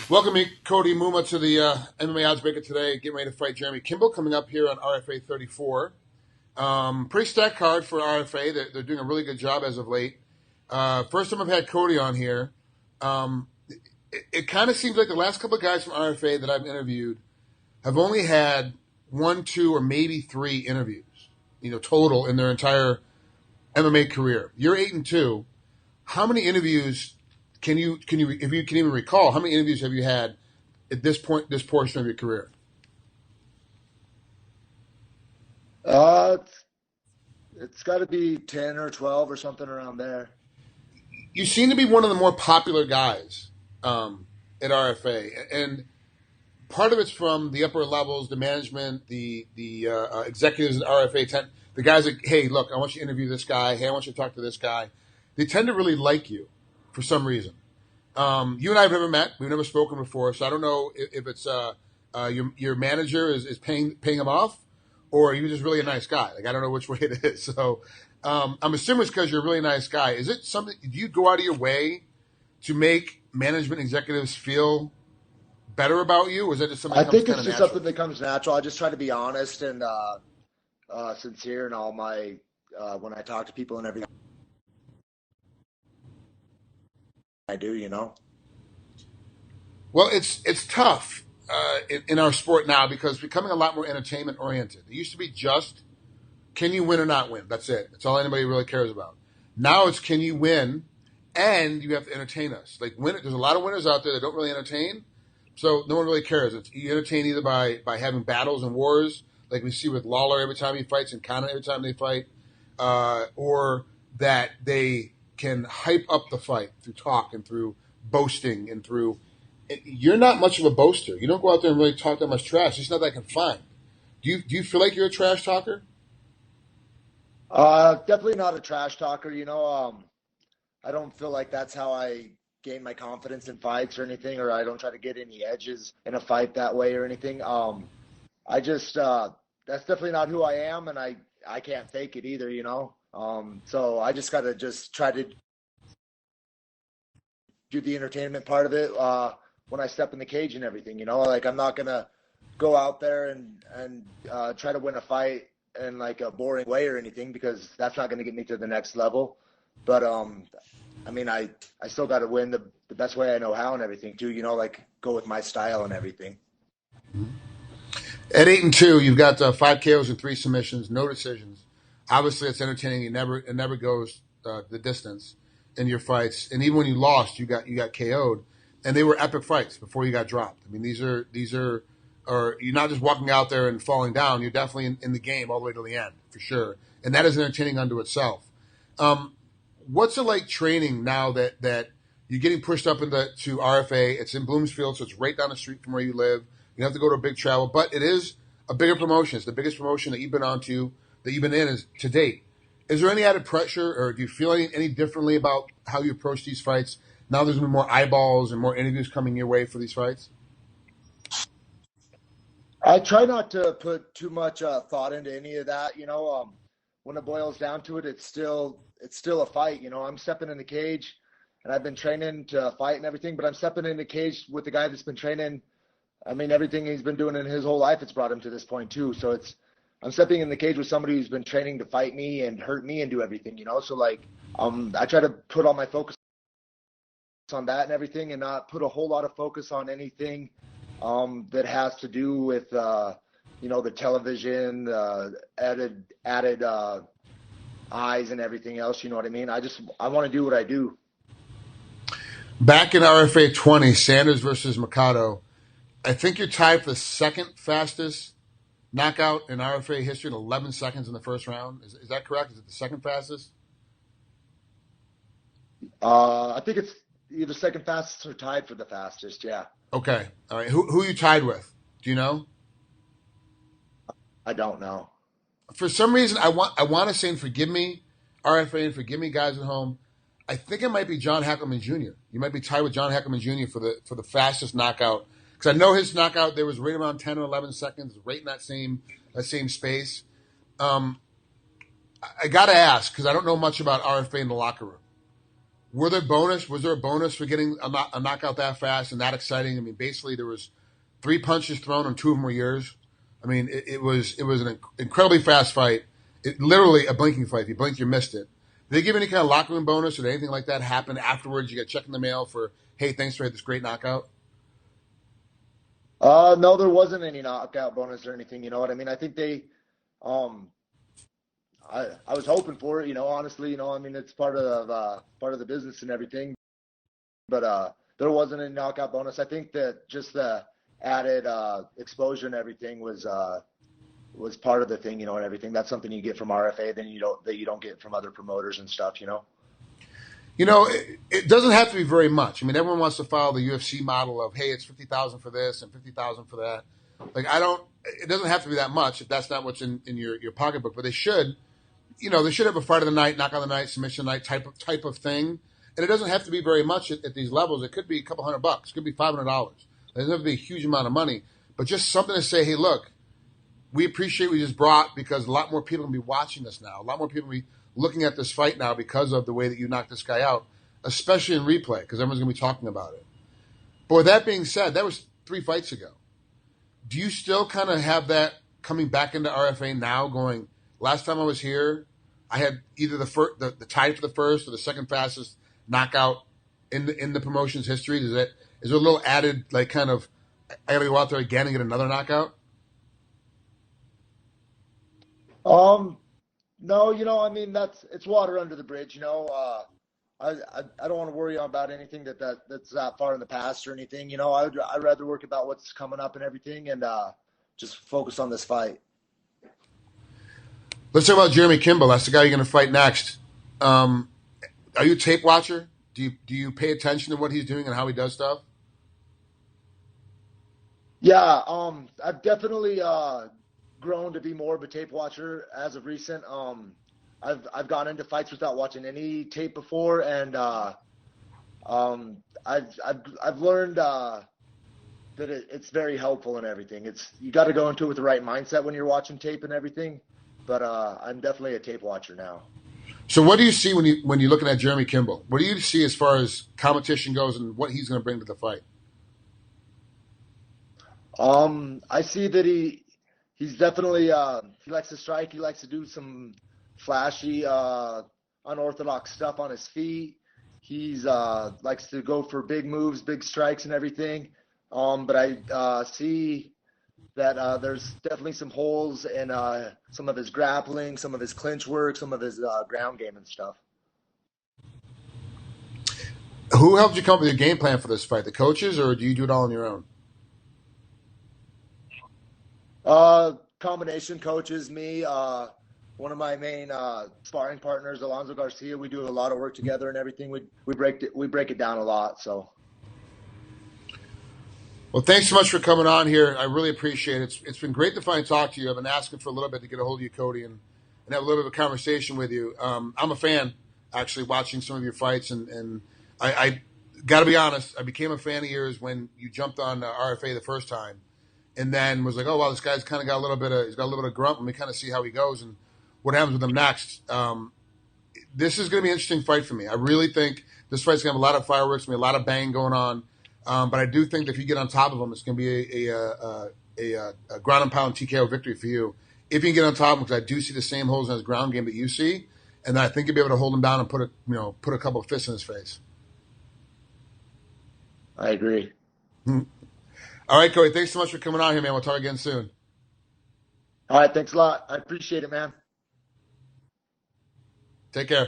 Welcome me, Cody Mumma, to the MMAOddsBreaker today. Getting ready to fight Jeremy Kimball coming up here on RFA 34. Pretty stacked card for RFA. They're doing a really good job as of late. First time I've had Cody on here. It kind of seems like the last couple of guys from RFA that I've interviewed have only had 1, 2, or maybe 3 interviews, total in their entire MMA career. You're 8-2. How many interviews can you, if you can even recall, how many interviews have you had at this point, this portion of your career? It's got to be 10 or 12 or something around there. You seem to be one of the more popular guys at RFA, and part of it's from the upper levels, the management, the executives at RFA. The guys that, hey, look, I want you to interview this guy. Hey, I want you to talk to this guy. They tend to really like you for some reason. You and I have never met. We've never spoken before, so I don't know if it's your manager is paying him off, or you're just really a nice guy. Like, I don't know which way it is. So I'm assuming it's because you're a really nice guy. Is it something? Do you go out of your way to make management executives feel better about you, or is that just something? I think it's just something that comes natural. I just try to be honest and sincere in all my when I talk to people and everything. I do, Well, it's tough in our sport now because it's becoming a lot more entertainment oriented. It used to be just, can you win or not win? That's it. That's all anybody really cares about. Now it's, can you win and you have to entertain us. Like, there's a lot of winners out there that don't really entertain, so no one really cares. You entertain either by having battles and wars, like we see with Lawler every time he fights and Conor every time they fight, or that they can hype up the fight through talk and through boasting and through. You're not much of a boaster. You don't go out there and really talk that much trash. It's not that confined. Do you feel like you're a trash talker? Definitely not a trash talker. I don't feel like that's how I gain my confidence in fights or anything, or I don't try to get any edges in a fight that way or anything. I just that's definitely not who I am, and I can't fake it either. So I just gotta try to do the entertainment part of it when I step in the cage and everything. Like, I'm not gonna go out there and try to win a fight in like a boring way or anything, because that's not gonna get me to the next level. But I still got to win the best way I know how and everything too. Like, go with my style and everything. At 8-2, you've got 5 KOs and 3 submissions, no decisions. Obviously, it's entertaining. It never goes the distance in your fights. And even when you lost, you got KO'd, and they were epic fights before you got dropped. I mean, these are you're not just walking out there and falling down. You're definitely in the game all the way to the end for sure, and that is entertaining unto itself. What's it like training now that you're getting pushed up to RFA? It's in Broomfield, so it's right down the street from where you live. You have to go to a big travel, but it is a bigger promotion. It's the biggest promotion that you've been in to date. Is there any added pressure, or do you feel any differently about how you approach these fights? Now there's going to be more eyeballs and more interviews coming your way for these fights? I try not to put too much thought into any of that. When it boils down to it, it's still a fight. I'm stepping in the cage, and I've been training to fight and everything, but I'm stepping in the cage with the guy that's been training. Everything he's been doing in his whole life, it's brought him to this point too. So I'm stepping in the cage with somebody who's been training to fight me and hurt me and do everything, So like, I try to put all my focus on that and everything, and not put a whole lot of focus on anything that has to do with, the television, added eyes and everything else. You know what I mean? I want to do what I do. Back in RFA 20, Sanders versus Mercado, I think you're tied for the second fastest knockout in RFA history in 11 seconds in the first round. Is that correct? Is it the second fastest? I think it's either second fastest or tied for the fastest. Yeah. Okay. All right. Who you tied with? Do you know? I don't know. For some reason, I want to say, and forgive me, RFA, and forgive me, guys at home, I think it might be John Hackleman Jr. You might be tied with John Hackleman Jr. for the fastest knockout, because I know his knockout there was right around 10 or 11 seconds, right in that same space. I got to ask, because I don't know much about RFA in the locker room. Was there a bonus for getting a knockout that fast and that exciting? I mean, basically there was 3 punches thrown and 2 of them were yours. I mean, it was an incredibly fast fight. Literally a blinking fight. If you blinked, you missed it. Did they give any kind of locker room bonus or did anything like that happen afterwards? You got a check in the mail for, hey, thanks for this great knockout? No, there wasn't any knockout bonus or anything. You know what I mean? I think um, I was hoping for it. You know, honestly, you know, I mean, it's part of the business and everything. But there wasn't any knockout bonus. I think that just the added exposure and everything was part of the thing. You know, and everything. That's something you get from RFA that you don't get from other promoters and stuff. You know. You know, it doesn't have to be very much. I mean, everyone wants to follow the UFC model of, hey, it's 50,000 for this and 50,000 for that. Like, it doesn't have to be that much if that's not what's in your pocketbook. But they should, you know, they should have a fight of the night, knock on the night, submission night type of thing. And it doesn't have to be very much at these levels. It could be a couple $100. It could be $500. It doesn't have to be a huge amount of money. But just something to say, hey, look, we appreciate what you just brought because a lot more people can be watching this now. A lot more people will be looking at this fight now because of the way that you knocked this guy out, especially in replay, because everyone's going to be talking about it. But with that being said, that was 3 fights ago. Do you still kind of have that coming back into RFA now going, last time I was here, I had either the tie for the first or the second fastest knockout in the promotion's history? Is there a little added, like, kind of, I got to go out there again and get another knockout? No, you know, I mean, it's water under the bridge, you know. I don't want to worry about anything that's that far in the past or anything, you know. I'd rather work about what's coming up and everything and just focus on this fight. Let's talk about Jeremy Kimball. That's the guy you're going to fight next. Are you a tape watcher? Do you pay attention to what he's doing and how he does stuff? Yeah, I've definitely grown to be more of a tape watcher as of recent. I've gone into fights without watching any tape before, and I've learned that it's very helpful and everything. You got to go into it with the right mindset when you're watching tape and everything. But I'm definitely a tape watcher now. So what do you see when you're looking at Jeremy Kimball? What do you see as far as competition goes and what he's going to bring to the fight? I see that he's definitely he likes to strike. He likes to do some flashy, unorthodox stuff on his feet. He's likes to go for big moves, big strikes, and everything. But I see that there's definitely some holes in some of his grappling, some of his clinch work, some of his ground game and stuff. Who helped you come up with your game plan for this fight? The coaches, or do you do it all on your own? Combination coaches, me, one of my main sparring partners, Alonzo Garcia. We do a lot of work together and everything. We break it down a lot. So. Well, thanks so much for coming on here. I really appreciate it. It's been great to finally talk to you. I've been asking for a little bit to get a hold of you, Cody, and have a little bit of a conversation with you. I'm a fan, actually, watching some of your fights, and I got to be honest, I became a fan of yours when you jumped on RFA the first time, and then was like, oh, wow, this guy's kind of got a little bit of grunt. Let me kind of see how he goes and what happens with him next. This is going to be an interesting fight for me. I really think this fight's going to have a lot of fireworks, going to be a lot of bang going on. But I do think that if you get on top of him, it's going to be a ground and pound TKO victory for you. If you can get on top of him, because I do see the same holes in his ground game that you see, and I think you'll be able to hold him down and put a couple of fists in his face. I agree. All right, Cody. Thanks so much for coming on here, man. We'll talk again soon. All right. Thanks a lot. I appreciate it, man. Take care.